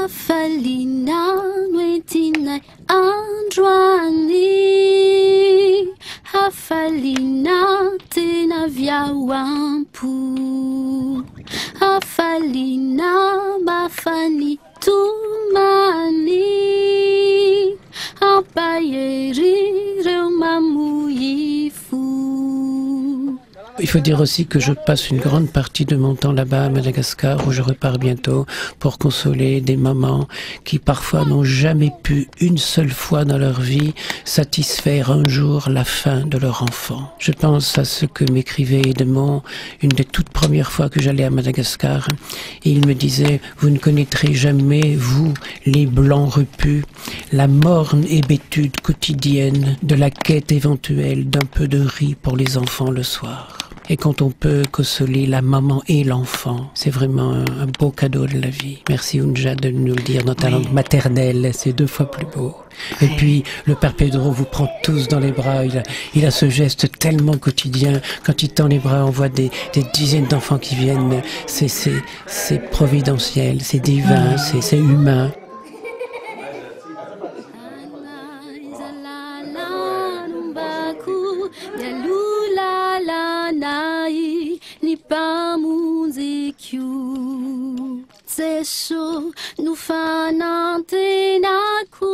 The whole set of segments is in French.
Hafalina Nuetina Androani Hafalina Tenavia Wampu Hafalina Bafani Tumani Ampayeri Reumamuifu. Il faut dire aussi que je passe une grande partie de mon temps là-bas à Madagascar, où je repars bientôt, pour consoler des mamans qui parfois n'ont jamais pu, une seule fois dans leur vie, satisfaire un jour la faim de leur enfant. Je pense à ce que m'écrivait Edmond une des toutes premières fois que j'allais à Madagascar. Et il me disait, vous ne connaîtrez jamais, vous, les blancs repus, la morne hébétude quotidienne de la quête éventuelle d'un peu de riz pour les enfants le soir. Et quand on peut consoler la maman et l'enfant, c'est vraiment un beau cadeau de la vie. Merci Unja de nous le dire dans ta langue maternelle, c'est 2 fois plus beau. Et puis le Père Pedro vous prend tous dans les bras, il a ce geste tellement quotidien, quand il tend les bras on voit des dizaines d'enfants qui viennent, c'est providentiel, c'est divin, c'est humain. Sesho nufanante naku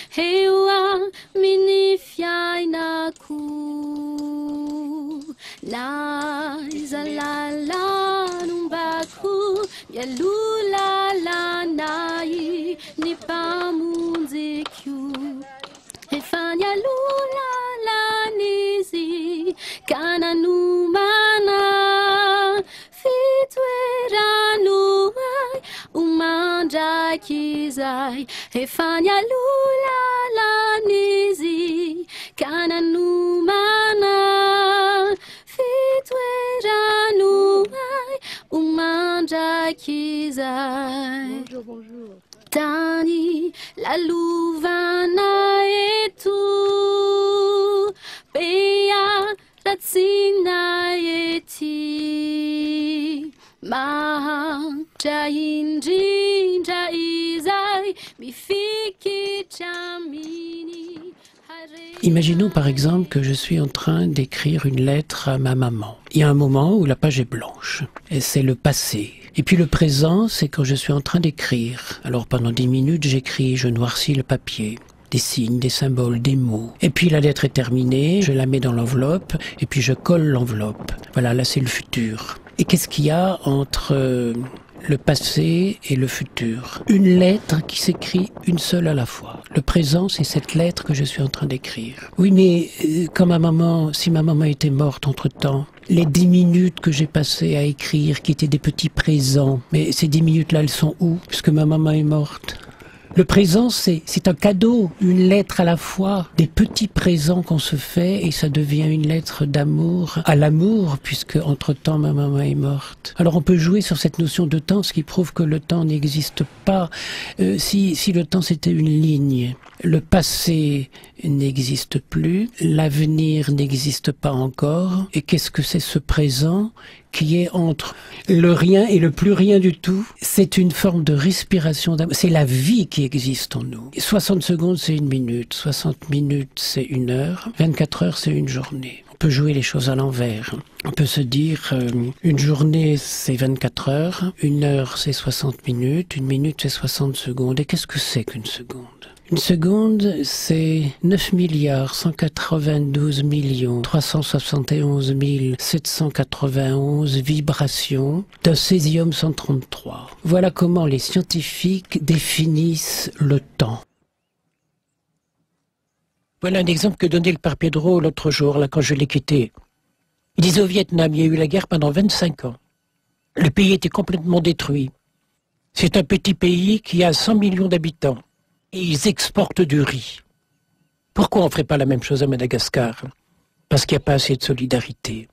hewa minifyai naku na izalala numbaku yalula la nai nipamunzikyu efanya lula la nizi kana numana fitweranuai umanda kizai efanya lula la nizi kana numana fitweranuai umanda kizai. Bonjour, bonjour. Tani la luvana etu peya latsina eti ma jainji jaizai mifiki chamini. Imaginons par exemple que je suis en train d'écrire une lettre à ma maman. Il y a un moment où la page est blanche, et c'est le passé. Et puis le présent, c'est quand je suis en train d'écrire. Alors pendant 10 minutes, j'écris, je noircis le papier. Des signes, des symboles, des mots. Et puis la lettre est terminée, je la mets dans l'enveloppe, et puis je colle l'enveloppe. Voilà, là c'est le futur. Et qu'est-ce qu'il y a entre le passé et le futur? Une lettre qui s'écrit une seule à la fois. Le présent, c'est cette lettre que je suis en train d'écrire. Oui, mais quand si ma maman était morte entre-temps, les 10 minutes que j'ai passées à écrire, qui étaient des petits présents, mais ces 10 minutes-là, elles sont où, puisque ma maman est morte? Le présent, c'est un cadeau, une lettre à la fois, des petits présents qu'on se fait et ça devient une lettre d'amour à l'amour puisque entre-temps ma maman est morte. Alors on peut jouer sur cette notion de temps, ce qui prouve que le temps n'existe pas. Si le temps c'était une ligne, le passé n'existe plus, l'avenir n'existe pas encore. Et qu'est-ce que c'est ce présent qui est entre le rien et le plus rien du tout? C'est une forme de respiration d'amour. C'est la vie qui existe en nous. 60 secondes, c'est 1 minute. 60 minutes, c'est 1 heure. 24 heures, c'est 1 journée. On peut jouer les choses à l'envers. On peut se dire, une journée, c'est 24 heures. 1 heure, c'est 60 minutes. 1 minute, c'est 60 secondes. Et qu'est-ce que c'est qu'une seconde? Une seconde, c'est 9 192 371 791 vibrations d'un césium 133. Voilà comment les scientifiques définissent le temps. Voilà un exemple que donnait le Père Pedro l'autre jour, là, quand je l'ai quitté. Il disait au Vietnam, il y a eu la guerre pendant 25 ans. Le pays était complètement détruit. C'est un petit pays qui a 100 millions d'habitants. Et ils exportent du riz. Pourquoi on ne ferait pas la même chose à Madagascar? Parce qu'il n'y a pas assez de solidarité.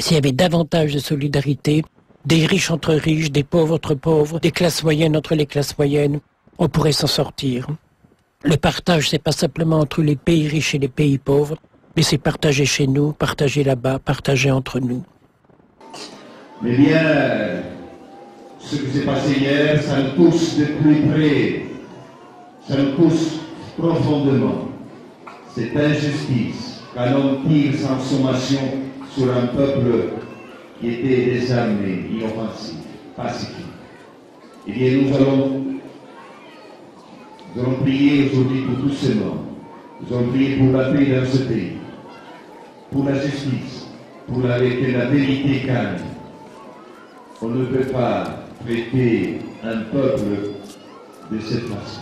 S'il y avait davantage de solidarité, des riches entre riches, des pauvres entre pauvres, des classes moyennes entre les classes moyennes, on pourrait s'en sortir. Le partage, c'est pas simplement entre les pays riches et les pays pauvres, mais c'est partagé chez nous, partagé là-bas, partagé entre nous. Mais bien, ce qui s'est passé hier, ça nous touche de plus près, ça nous touche profondément. Cette injustice qu'un homme tire sans sommation sur un peuple qui était désarmé, inoffensif, pacifique. Eh bien, nous allons prier aujourd'hui pour tous ces morts. Nous allons prier pour la paix dans ce pays, pour la justice, pour la vérité calme. On ne peut pas traiter un peuple de cette façon.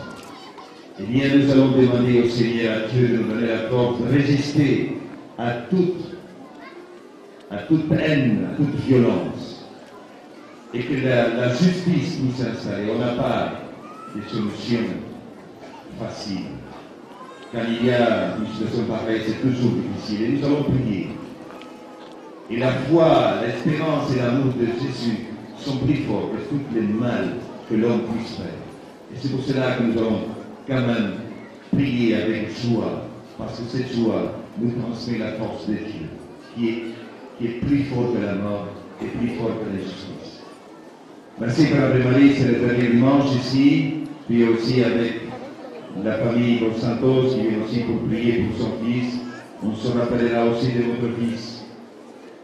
Eh bien, nous allons demander au Seigneur, à Dieu, de nous donner la force de résister à toute haine, à toute violence. Et que la justice puisse s'installer. On n'a pas de solution facile. Quand il y a une situation pareille, c'est toujours difficile. Et nous allons prier. Et la foi, l'espérance et l'amour de Jésus sont plus forts que tous les mal que l'homme puisse faire. Et c'est pour cela que nous allons quand même prier avec joie, parce que cette joie nous transmet la force de Dieu, qui est plus fort que la mort et plus fort que l'injustice. Merci Padre Marie, c'est le dernier dimanche ici, puis aussi avec la famille Dos Santos qui vient aussi pour prier pour son fils. On se rappellera aussi de votre fils.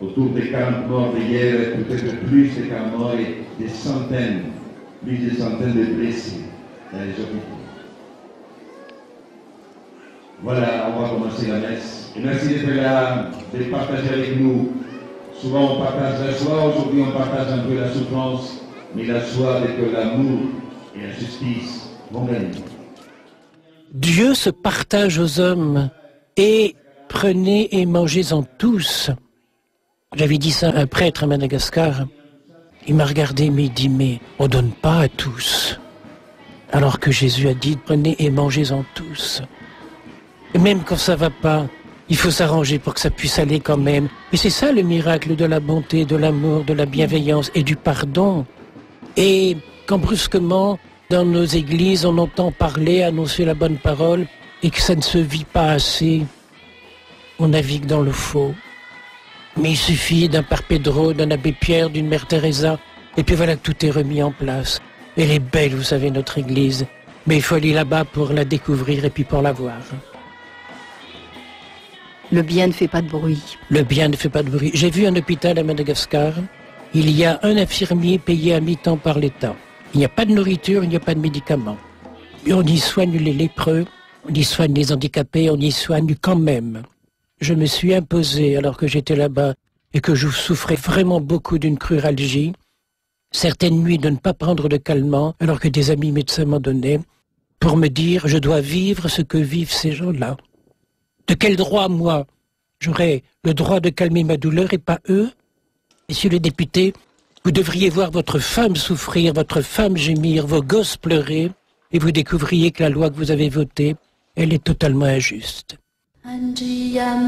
Autour des 40 morts d'hier, peut-être plus de 40 morts et des centaines, plus de centaines de blessés dans les hôpitaux. Voilà, on va commencer la messe. Et merci d'être là, de partager avec nous. Souvent on partage la joie, aujourd'hui on partage un peu la souffrance, mais la joie de que l'amour et la justice vont gagner. Dieu se partage aux hommes et prenez et mangez-en tous. J'avais dit ça à un prêtre à Madagascar. Il m'a regardé, mais il dit, mais on ne donne pas à tous. Alors que Jésus a dit, prenez et mangez-en tous. Et même quand ça va pas, il faut s'arranger pour que ça puisse aller quand même. Et c'est ça le miracle de la bonté, de l'amour, de la bienveillance et du pardon. Et quand brusquement, dans nos églises, on entend parler, annoncer la bonne parole, et que ça ne se vit pas assez, on navigue dans le faux. Mais il suffit d'un Père Pedro, d'un Abbé Pierre, d'une Mère Teresa, et puis voilà que tout est remis en place. Elle est belle, vous savez, notre église. Mais il faut aller là-bas pour la découvrir et puis pour la voir. Le bien ne fait pas de bruit. Le bien ne fait pas de bruit. J'ai vu un hôpital à Madagascar. Il y a un infirmier payé à mi-temps par l'État. Il n'y a pas de nourriture, il n'y a pas de médicaments. Et on y soigne les lépreux, on y soigne les handicapés, on y soigne quand même. Je me suis imposé, alors que j'étais là-bas, et que je souffrais vraiment beaucoup d'une cruralgie, certaines nuits de ne pas prendre de calmant, alors que des amis médecins m'en donnaient, pour me dire, je dois vivre ce que vivent ces gens-là. De quel droit, moi, j'aurais le droit de calmer ma douleur et pas eux? Messieurs les députés, vous devriez voir votre femme souffrir, votre femme gémir, vos gosses pleurer, et vous découvriez que la loi que vous avez votée, elle est totalement injuste. Andiamanicho,